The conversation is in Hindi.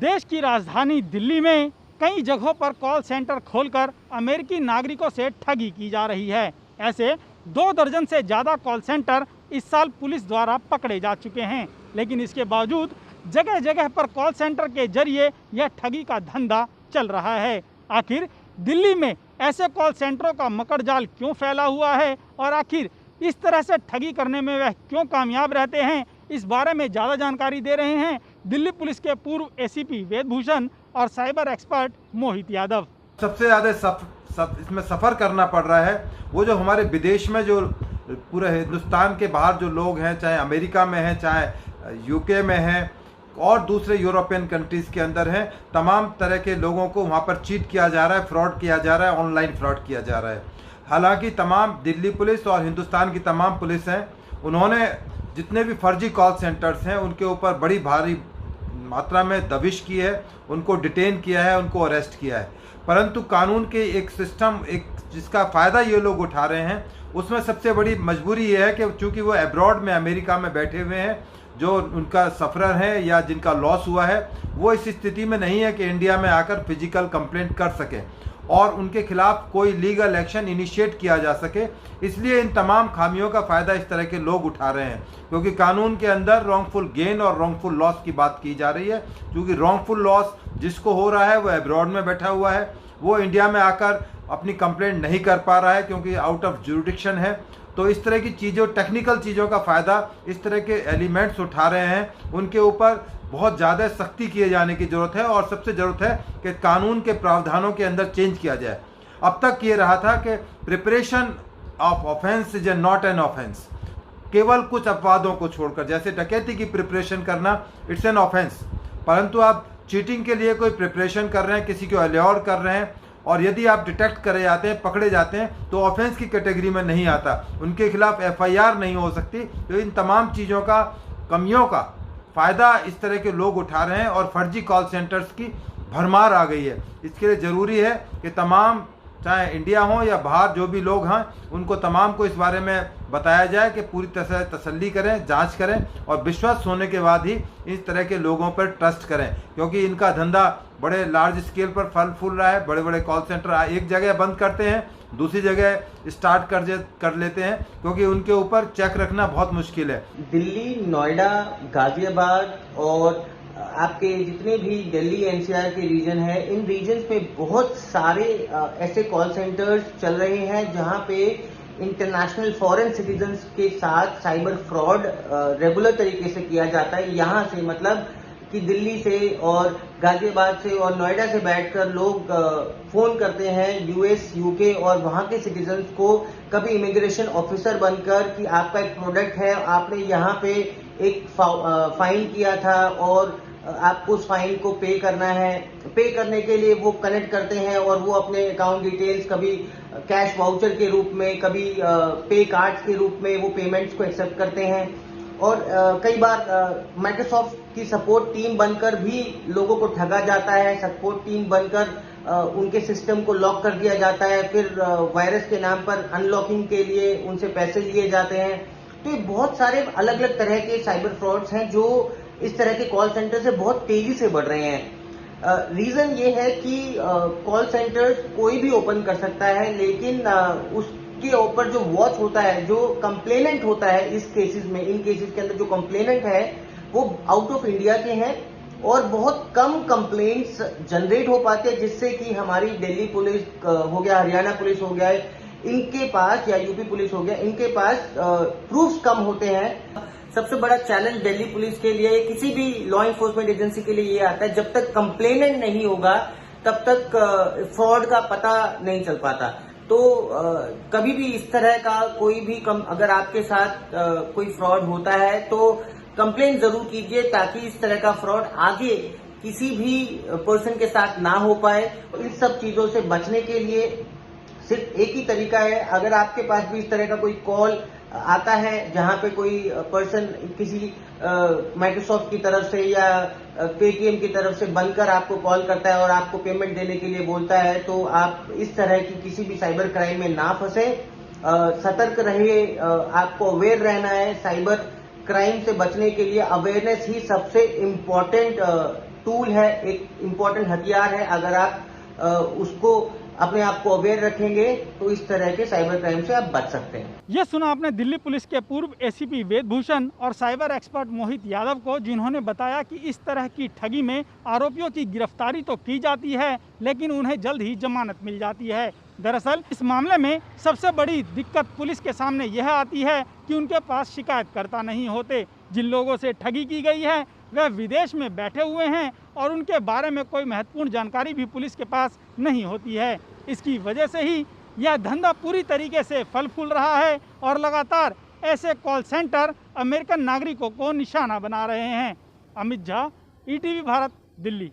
देश की राजधानी दिल्ली में कई जगहों पर कॉल सेंटर खोलकर अमेरिकी नागरिकों से ठगी की जा रही है। ऐसे 2 दर्जन से ज़्यादा कॉल सेंटर इस साल पुलिस द्वारा पकड़े जा चुके हैं, लेकिन इसके बावजूद जगह जगह पर कॉल सेंटर के जरिए यह ठगी का धंधा चल रहा है। आखिर दिल्ली में ऐसे कॉल सेंटरों का मकड़जाल क्यों फैला हुआ है और आखिर इस तरह से ठगी करने में वह क्यों कामयाब रहते हैं, इस बारे में ज़्यादा जानकारी दे रहे हैं दिल्ली पुलिस के पूर्व एसीपी वेद भूषण और साइबर एक्सपर्ट मोहित यादव। सबसे ज़्यादा इसमें सफ़र करना पड़ रहा है वो जो हमारे विदेश में जो पूरे हिंदुस्तान के बाहर जो लोग हैं, चाहे अमेरिका में हैं, चाहे यूके में हैं और दूसरे यूरोपियन कंट्रीज़ के अंदर हैं, तमाम तरह के लोगों को वहाँ पर चीट किया जा रहा है, फ्रॉड किया जा रहा है, ऑनलाइन फ्रॉड किया जा रहा है। हालांकि तमाम दिल्ली पुलिस और हिंदुस्तान की तमाम पुलिस हैं, उन्होंने जितने भी फर्जी कॉल सेंटर्स हैं उनके ऊपर बड़ी भारी मात्रा में दबिश की है, उनको डिटेन किया है, उनको अरेस्ट किया है। परंतु कानून के एक सिस्टम जिसका फ़ायदा ये लोग उठा रहे हैं, उसमें सबसे बड़ी मजबूरी ये है कि चूँकि वो अब्रॉड में अमेरिका में बैठे हुए हैं, जो उनका सफ़रर है या जिनका लॉस हुआ है, वो इस स्थिति में नहीं है कि इंडिया में आकर फिजिकल कंप्लेंट कर सकें और उनके खिलाफ कोई लीगल एक्शन इनिशिएट किया जा सके। इसलिए इन तमाम खामियों का फ़ायदा इस तरह के लोग उठा रहे हैं, क्योंकि कानून के अंदर रॉन्गफुल गेन और रॉन्गफुल लॉस की बात की जा रही है। क्योंकि रॉन्गफुल लॉस जिसको हो रहा है वो अब्रॉड में बैठा हुआ है, वो इंडिया में आकर अपनी कंप्लेंट नहीं कर पा रहा है क्योंकि आउट ऑफ जुरिडिक्शन है। तो इस तरह की चीज़ों, टेक्निकल चीज़ों का फ़ायदा इस तरह के एलिमेंट्स उठा रहे हैं, उनके ऊपर बहुत ज़्यादा सख्ती किए जाने की ज़रूरत है और सबसे ज़रूरत है कि कानून के प्रावधानों के अंदर चेंज किया जाए। अब तक ये रहा था कि preparation of offence is not an offence, केवल कुछ अपवादों को छोड़कर, जैसे डकैती की प्रिपरेशन करना इट्स एन ऑफेंस, परंतु आप चीटिंग के लिए कोई प्रिपरेशन कर रहे हैं, किसी को अल्योर कर रहे हैं और यदि आप डिटेक्ट करे जाते हैं, पकड़े जाते हैं, तो ऑफेंस की कैटेगरी में नहीं आता, उनके खिलाफ FIR नहीं हो सकती। तो इन तमाम चीज़ों का, कमियों का फ़ायदा इस तरह के लोग उठा रहे हैं और फर्जी कॉल सेंटर्स की भरमार आ गई है। इसके लिए ज़रूरी है कि तमाम, चाहे इंडिया हो या बाहर जो भी लोग हैं, उनको तमाम को इस बारे में बताया जाए कि पूरी तरह से तसल्ली करें, जांच करें और विश्वास होने के बाद ही इस तरह के लोगों पर ट्रस्ट करें, क्योंकि इनका धंधा बड़े लार्ज स्केल पर फल फूल रहा है। बड़े बड़े कॉल सेंटर एक जगह बंद करते हैं, दूसरी जगह स्टार्ट कर लेते हैं, क्योंकि उनके ऊपर चेक रखना बहुत मुश्किल है। दिल्ली, नोएडा, गाजियाबाद और आपके जितने भी दिल्ली NCR के रीजन है, इन रीजन्स में बहुत सारे ऐसे कॉल सेंटर्स चल रहे हैं जहां पे इंटरनेशनल फॉरेन सिटीजन्स के साथ साइबर फ्रॉड रेगुलर तरीके से किया जाता है। यहां से मतलब कि दिल्ली से और गाजियाबाद से और नोएडा से बैठकर लोग फोन करते हैं US, UK और वहां के सिटीजन्स को, कभी इमिग्रेशन ऑफिसर बनकर कि आपका एक प्रोडक्ट है, आपने यहाँ पे एक फाइन किया था और आपको उस फाइन को पे करना है। पे करने के लिए वो कनेक्ट करते हैं और वो अपने अकाउंट डिटेल्स कभी कैश वाउचर के रूप में, कभी पे कार्ड्स के रूप में वो पेमेंट्स को एक्सेप्ट करते हैं। और कई बार माइक्रोसॉफ्ट की सपोर्ट टीम बनकर भी लोगों को ठगा जाता है। सपोर्ट टीम बनकर उनके सिस्टम को लॉक कर दिया जाता है, फिर वायरस के नाम पर अनलॉकिंग के लिए उनसे पैसे लिए जाते हैं। तो ये बहुत सारे अलग अलग तरह के साइबर फ्रॉड्स हैं जो इस तरह के कॉल सेंटर से बहुत तेजी से बढ़ रहे हैं। रीजन ये है कि कॉल सेंटर्स कोई भी ओपन कर सकता है, लेकिन उसके ऊपर जो वॉच होता है, जो कंप्लेनेंट होता है इस केसेस में, इन केसेस के अंदर जो कंप्लेनेंट है वो आउट ऑफ इंडिया के हैं और बहुत कम कंप्लेंट्स जनरेट हो पाते हैं, जिससे कि हमारी दिल्ली पुलिस हो गया, हरियाणा पुलिस हो गया, इनके पास, या यूपी पुलिस हो गया, इनके पास प्रूफ्स कम होते हैं। सबसे बड़ा चैलेंज दिल्ली पुलिस के लिए, किसी भी लॉ इन्फोर्समेंट एजेंसी के लिए ये आता है, जब तक कंप्लेनेंट नहीं होगा तब तक फ्रॉड का पता नहीं चल पाता। तो कभी भी इस तरह का कोई भी अगर आपके साथ कोई फ्रॉड होता है तो कंप्लेंट जरूर कीजिए, ताकि इस तरह का फ्रॉड आगे किसी भी पर्सन के साथ ना हो पाए। इन सब चीजों से बचने के लिए सिर्फ एक ही तरीका है, अगर आपके पास भी इस तरह का कोई कॉल आता है जहां पे कोई पर्सन किसी माइक्रोसॉफ्ट की तरफ से या पेटीएम की तरफ से बनकर आपको कॉल करता है और आपको पेमेंट देने के लिए बोलता है, तो आप इस तरह की किसी भी साइबर क्राइम में ना फंसे, सतर्क रहिए। आपको अवेयर रहना है। साइबर क्राइम से बचने के लिए अवेयरनेस ही सबसे इम्पोर्टेंट टूल है, एक इम्पोर्टेंट हथियार है। अगर आप उसको अपने आप को अवेयर रखेंगे तो इस तरह के साइबर क्राइम से आप बच सकते हैं। ये सुना आपने दिल्ली पुलिस के पूर्व एसीपी वेदभूषण और साइबर एक्सपर्ट मोहित यादव को, जिन्होंने बताया कि इस तरह की ठगी में आरोपियों की गिरफ्तारी तो की जाती है, लेकिन उन्हें जल्द ही जमानत मिल जाती है। दरअसल इस मामले में सबसे बड़ी दिक्कत पुलिस के सामने यह आती है कि उनके पास शिकायतकर्ता नहीं होते। जिन लोगों से ठगी की गई है वह विदेश में बैठे हुए हैं और उनके बारे में कोई महत्वपूर्ण जानकारी भी पुलिस के पास नहीं होती है। इसकी वजह से ही यह धंधा पूरी तरीके से फल फूल रहा है और लगातार ऐसे कॉल सेंटर अमेरिकन नागरिकों को निशाना बना रहे हैं। अमित झा, ईटीवी भारत, दिल्ली।